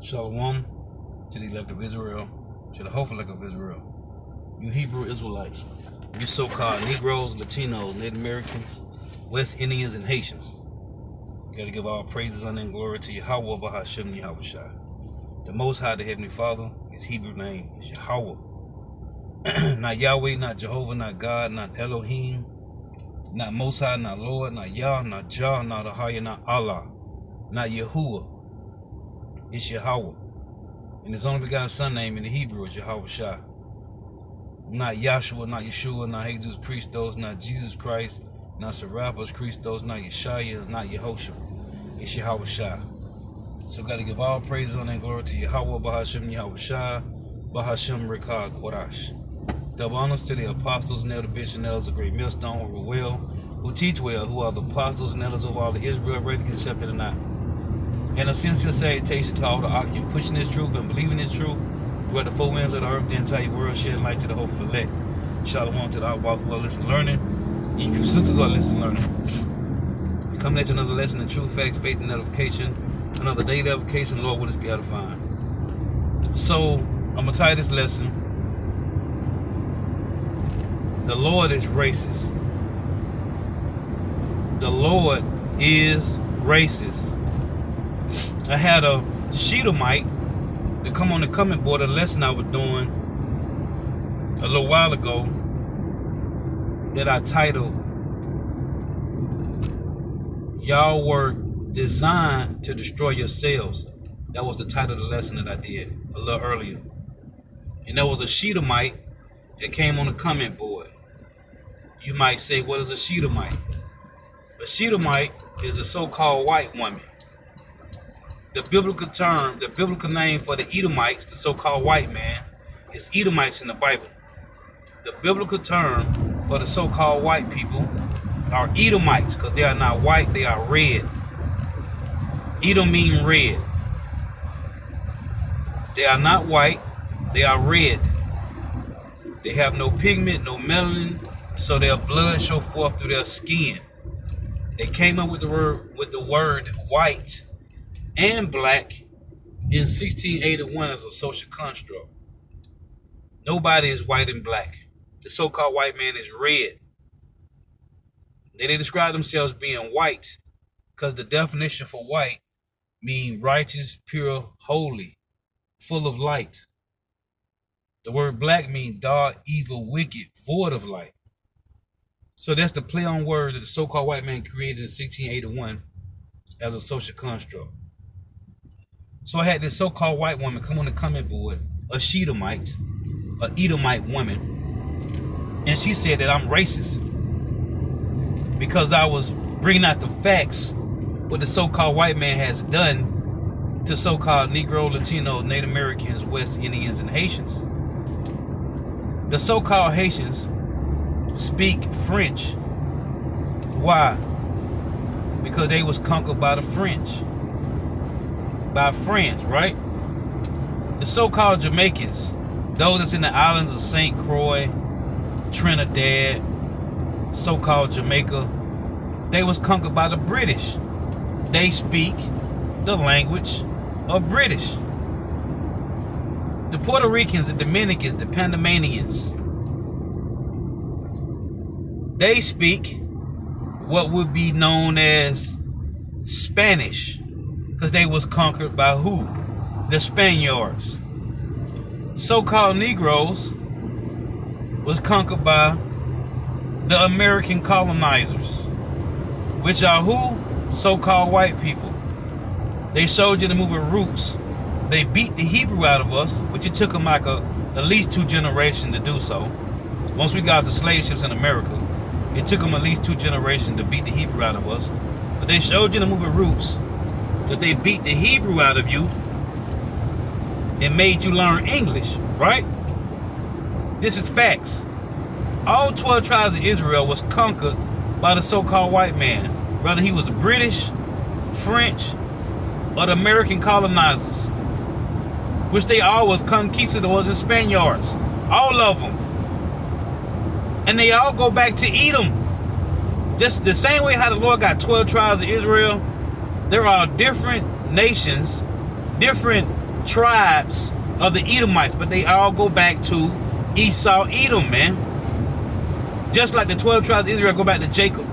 Shalom to the elect of Israel, to the hopeful elect of Israel. You Hebrew Israelites, you so-called Negroes, Latinos, Native Americans, West Indians, and Haitians. Gotta give all praises, honor, and glory to Yahweh, Bahashem, Yahweh Shai. The Most High, the Heavenly Father, his Hebrew name is Yahweh. Not Yahweh, not Jehovah, not God, not Elohim, not Most High, not Lord, not Yah, not Jah, not Ahaya, not Allah, not Yahuwah. It's Yahweh. And his only begotten son name in the Hebrew is Yahweh Shai. Not Yahshua, not Yeshua, not Jesus Christos, not Jesus Christ, not Serapis Christos, not Yeshaya, not Yehoshua. It's Yahweh Shai. So got to give all praises on and glory to Yahweh, Bahashem, Yahweh Shai, Bahashem, Rekah, Korash. Double honors to the apostles and elder bishops and elders of Great Millstone who rule well, who teach well, who are the apostles and elders of all of Israel, whether accepted or not. And a sincere salutation to all the occupants pushing this truth and believing this truth throughout the four winds of the earth, the entire world, shedding light to the hopeful elect. Shalom to the outlaws who are listening learning. And you sisters who are listening learning. Coming at you another lesson in truth, facts, faith, and edification. Another daily edification, Lord, will us be edifying. So, I'm going to title this lesson, The Lord is Racist. The Lord is racist. I had a Sheedomite to come on the comment board, a lesson I was doing a little while ago that I titled, Y'all were designed to destroy yourselves. That was the title of the lesson that I did a little earlier. And there was a Sheedomite that came on the comment board. You might say, what is a Sheedomite? A Sheedomite is a so-called white woman. The biblical term, the biblical name for the Edomites, the so-called white man, is Edomites in the Bible. The biblical term for the so-called white people are Edomites, because they are not white, they are red. Edom means red. They are not white, they are red. They have no pigment, no melanin, so their blood show forth through their skin. They came up with the word white and black in 1681 as a social construct. Nobody is white and black. The so-called white man is red. They describe themselves being white because the definition for white means righteous, pure, holy, full of light. The word black means dark, evil, wicked, void of light. So that's the play on words that the so-called white man created in 1681 as a social construct. So I had this so-called white woman come on the comment board, a Sheedomite, a Edomite woman, and she said that I'm racist because I was bringing out the facts what the so-called white man has done to so-called Negro, Latino, Native Americans, West Indians, and Haitians. The so-called Haitians speak French. Why? Because they was conquered by the French. By France, right? The so-called Jamaicans, those that's in the islands of St. Croix, Trinidad, so-called Jamaica, they was conquered by the British. They speak the language of British. The Puerto Ricans, the Dominicans, the Panamanians, they speak what would be known as Spanish, because they was conquered by who? The Spaniards. So-called Negroes was conquered by the American colonizers, which are who? So-called white people. They showed you the movie Roots. They beat the Hebrew out of us, which it took them like at least 2 generations to do so. Once we got the slave ships in America, it took them at least 2 generations to beat the Hebrew out of us. But they showed you the movie Roots that they beat the Hebrew out of you and made you learn English, right? This is facts. All 12 tribes of Israel was conquered by the so-called white man, whether he was British, French, or the American colonizers, which they all was conquistadors and Spaniards, all of them. And they all go back to Edom. Just the same way how the Lord got 12 tribes of Israel, there are different nations, different tribes of the Edomites, but they all go back to Esau, Edom, man. Just like the 12 tribes of Israel go back to Jacob.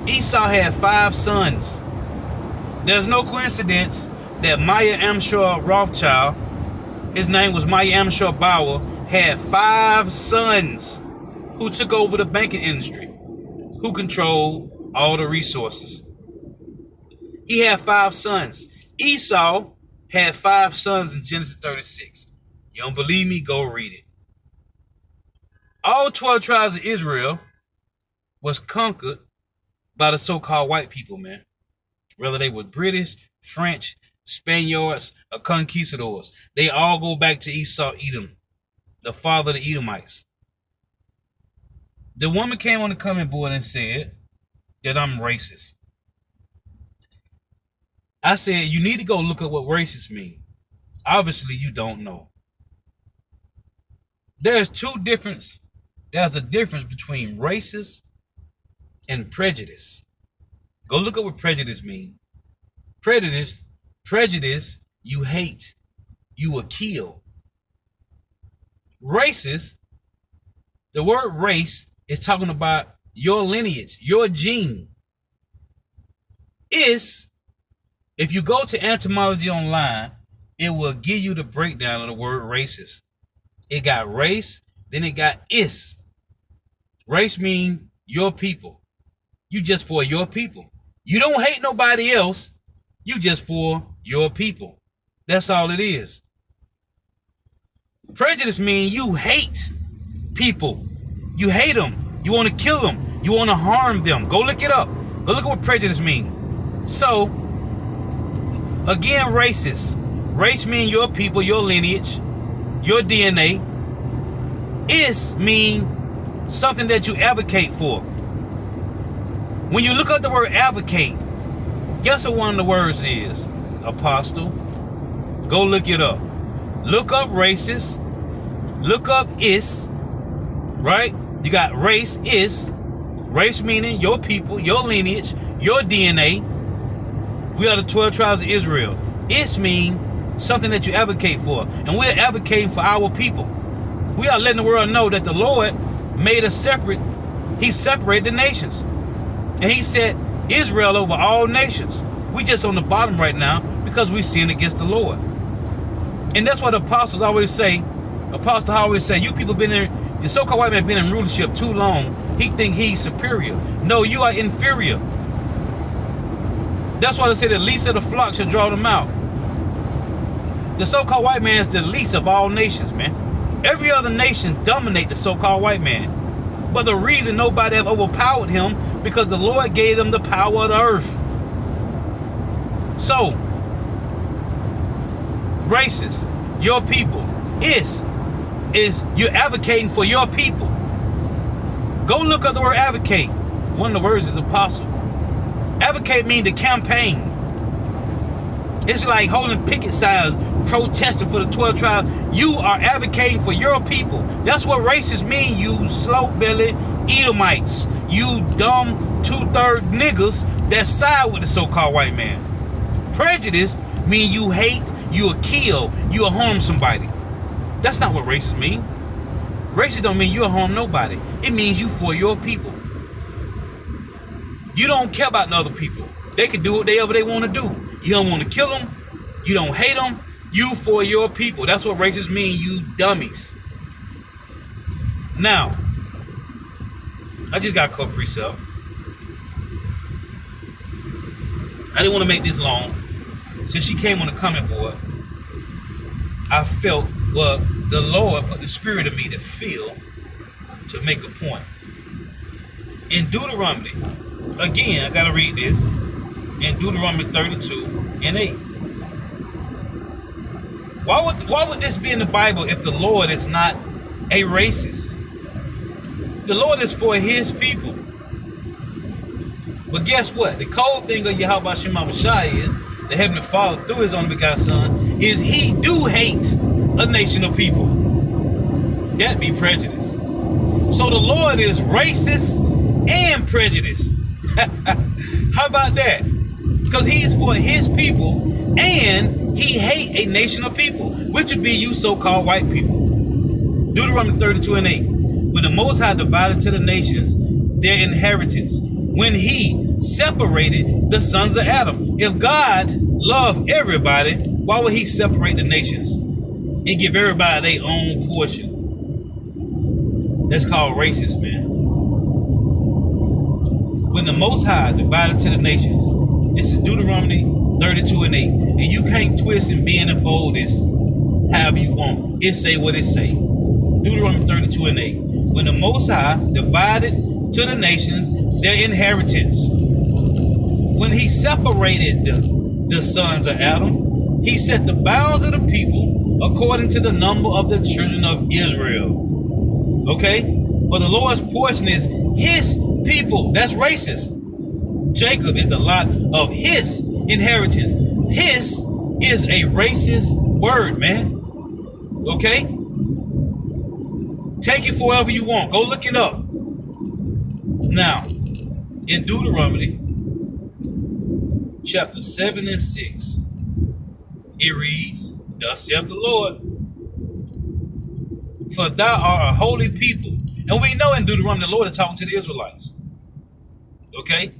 Esau had 5 sons. There's no coincidence that Maya Amshar Rothschild, his name was Maya Amshar Bauer, had 5 sons who took over the banking industry, who controlled all the resources. He had 5 sons. Esau had 5 sons in Genesis 36. You don't believe me? Go read it. All 12 tribes of Israel was conquered by the so-called white people, man. Whether they were British, French, Spaniards, or conquistadors. They all go back to Esau, Edom, the father of the Edomites. The woman came on the comment board and said that I'm racist. I said, you need to go look up what racist means. Obviously, you don't know. There's a difference between racist and prejudice. Go look up what prejudice means. Prejudice, you hate, you will kill. Racist, the word race is talking about your lineage, your gene. If you go to Etymology Online, it will give you the breakdown of the word racist. It got race, then it got is. Race means your people. You just for your people. You don't hate nobody else. You just for your people. That's all it is. Prejudice means you hate people. You hate them. You want to kill them. You want to harm them. Go look it up. Go look at what prejudice means. So, again, racist. Race means your people, your lineage, your DNA. Is mean something that you advocate for. When you look up the word advocate, guess what one of the words is? Apostle. Go look it up. Look up racist. Look up is. Right? You got race is. Race meaning your people, your lineage, your DNA. We are the 12 tribes of Israel. Is mean something that you advocate for. And we're advocating for our people. We are letting the world know that the Lord made us separate. He separated the nations. And he set Israel over all nations. We just on the bottom right now because we sin against the Lord. And that's what the apostles always say. Apostles always say, you people been in, the so-called white man been in rulership too long. He think he's superior. No, you are inferior. That's why they say the least of the flock should draw them out. The so-called white man is the least of all nations, man. Every other nation dominate the so-called white man. But the reason nobody have overpowered him, because the Lord gave them the power of the earth. So, racist, your people, is you're advocating for your people. Go look up the word advocate. One of the words is apostle. Advocate means to campaign. It's like holding picket signs, protesting for the 12 tribes. You are advocating for your people. That's what racist mean, you slow-bellied Edomites. You dumb 2/3 niggas that side with the so-called white man. Prejudice mean you hate, you will kill, you will harm somebody. That's not what racist mean. Racist don't mean you'll harm nobody. It means you for your people. You don't care about other people. They can do whatever they want to do. You don't want to kill them. You don't hate them. You for your people. That's what racist mean, you dummies. Now, I just got caught precept. I didn't want to make this long. Since she came on the comment board, I felt, well, the Lord put the spirit in me to feel, to make a point. In Deuteronomy, again, I got to read this. In Deuteronomy 32:8. Why would this be in the Bible if the Lord is not a racist? The Lord is for his people. But guess what? The cold thing of Yahweh Shema Shai is the Heavenly Father through his only begotten Son is he do hate a nation of people. That be prejudice. So the Lord is racist and prejudiced. How about that? Because he's for his people and He hate a nation of people, which would be you so-called white people. Deuteronomy 32 and 8. When the Most High divided to the nations their inheritance, when he separated the sons of Adam. If God loved everybody, why would he separate the nations and give everybody their own portion? That's called racist, man. When the Most High divided to the nations, this is Deuteronomy 32 and 8. And you can't twist and bend and fold this however you want. It say what it say. Deuteronomy 32 and 8. When the Most High divided to the nations their inheritance, when he separated the sons of Adam, he set the bounds of the people according to the number of the children of Israel. Okay? For the Lord's portion is his people. That's racist. Jacob is the lot of his inheritance. His is a racist word, man. Okay? Take it for whatever you want. Go look it up. Now, in Deuteronomy chapter 7 and 6, it reads, Thus saith the Lord, for thou art a holy people. And we know in Deuteronomy the Lord is talking to the Israelites. Okay?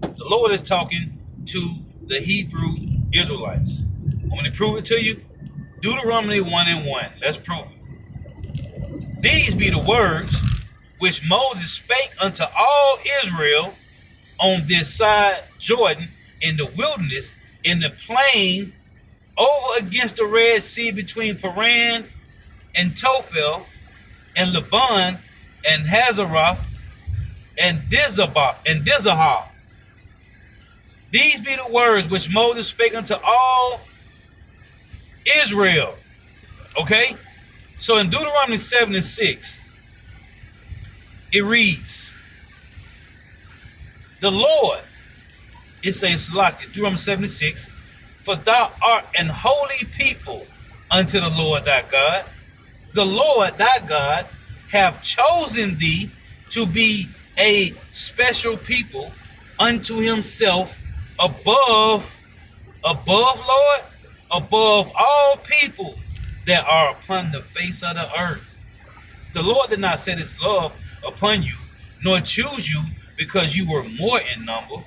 The Lord is talking to the Hebrew Israelites. I'm going to prove it to you. Deuteronomy 1 and 1. Let's prove it. These be the words which Moses spake unto all Israel on this side Jordan, in the wilderness, in the plain, over against the Red Sea, between Paran and Tophel, and Laban, and Hazeroth, and Dizahah. These be the words which Moses spake unto all Israel. Okay? So in Deuteronomy 7 and 6, it reads, the Lord, it says, selected, Deuteronomy 7 and 6, for thou art an holy people unto the Lord thy God. The Lord thy God have chosen thee to be a special people unto himself above Lord, above all people that are upon the face of the earth. The Lord did not set his love upon you, nor choose you because you were more in number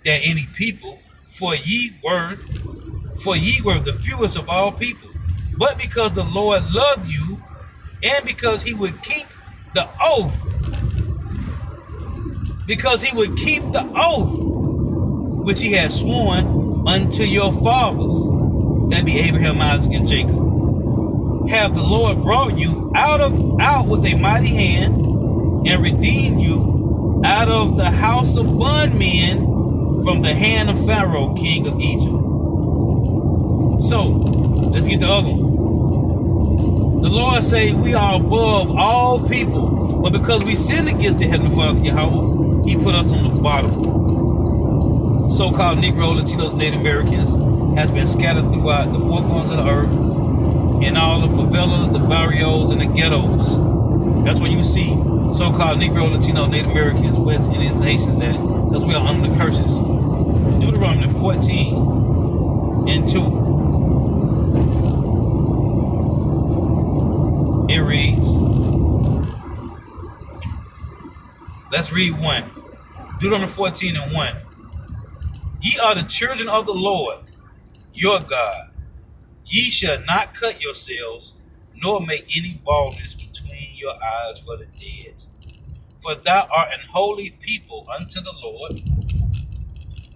than any people, for ye were the fewest of all people, but because the Lord loved you, and because he would keep the oath, which he had sworn unto your fathers, that be Abraham, Isaac, and Jacob. Have the Lord brought you out with a mighty hand, and redeemed you out of the house of bondmen, from the hand of Pharaoh, king of Egypt. So, let's get the other one. The Lord say we are above all people, but because we sinned against the Heavenly Father, Yahweh, he put us on the bottom. So-called Negro, Latinos, Native Americans has been scattered throughout the four corners of the earth, in all the favelas, the barrios, and the ghettos. That's where you see so-called Negro, Latino, Native Americans, West Indians, nations at, because we are under the curses. Deuteronomy 14 and 2. It reads, let's read 1. Deuteronomy 14 and 1. Ye are the children of the Lord, your God. Ye shall not cut yourselves, nor make any baldness between your eyes for the dead. For thou art an holy people unto the Lord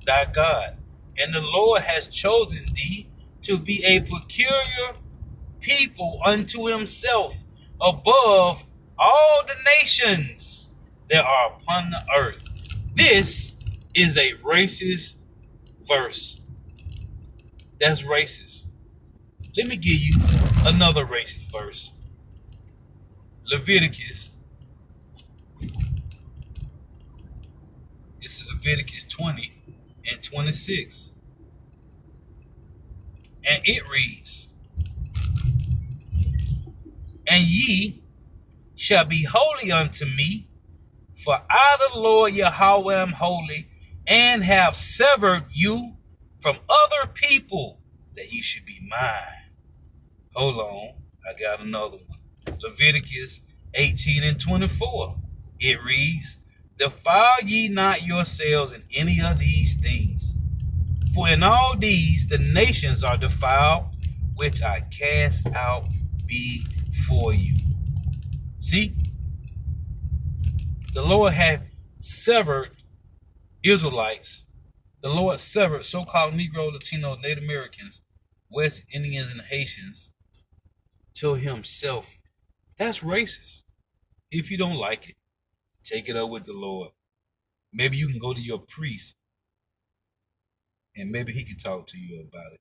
thy God, and the Lord has chosen thee to be a peculiar people unto himself above all the nations that are upon the earth. This is a racist verse. That's racist. Let me give you another racist verse. Leviticus. This is Leviticus 20 and 26. And it reads, and ye shall be holy unto me, for I, the Lord Yahweh, am holy, and have severed you from other people, that you should be mine. Hold on, I got another one. Leviticus 18 and 24. It reads, defile ye not yourselves in any of these things. For in all these the nations are defiled, which I cast out before you. See, the Lord had severed Israelites. The Lord severed so-called Negro, Latino, Native Americans, West Indians, and Haitians to himself. That's racist. If you don't like it, take it up with the Lord. Maybe you can go to your priest and maybe he can talk to you about it.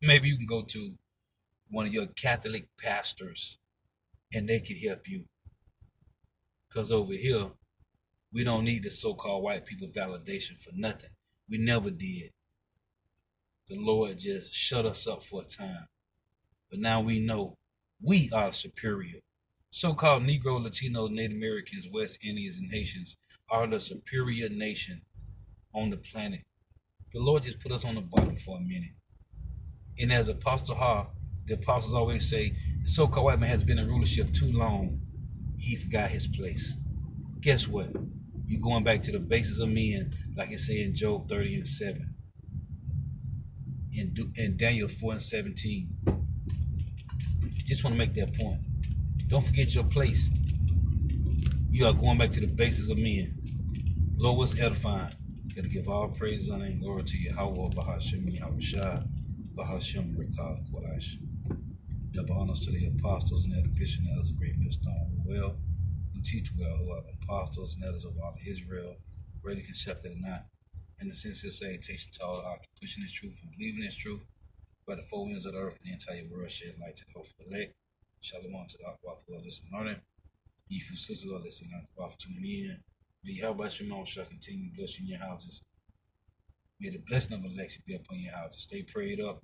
Maybe you can go to one of your Catholic pastors and they can help you. Because over here, we don't need the so-called white people validation for nothing. We never did. The Lord just shut us up for a time. But now we know we are superior. So-called Negro, Latino, Native Americans, West Indians, and Haitians are the superior nation on the planet. The Lord just put us on the bottom for a minute. And as Apostle Ha, the apostles always say, the so-called white man has been in rulership too long. He forgot his place. Guess what? You're going back to the basis of men, like it say in Job 30 and 7. In Daniel 4 and 17. Just want to make that point. Don't forget your place. You are going back to the basis of men. Lord, what's edifying? Got to give all praise, honor, and glory to Yahweh, Bahashim, Yahushua, Bahashim, Rekal, Kodash. Double honors to the apostles and the bishop and elders of great millstone well, who teach well, who are apostles and elders of all of Israel, whether concepted or not. In the sincere salutation to all our pushing this truth and believing this truth, by the four winds of the earth, the entire world shed light to the hope of the elect. Shalom to the Akwath who are listening and learning. If you sisters are listening and Akwath tuning in, may Yahweh Shemon shall continue to bless you in your houses. May the blessing of election be upon your houses. Stay prayed up.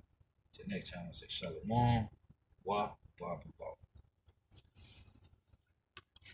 Till next time, I say Shalom. Wa, ba, ba, ba.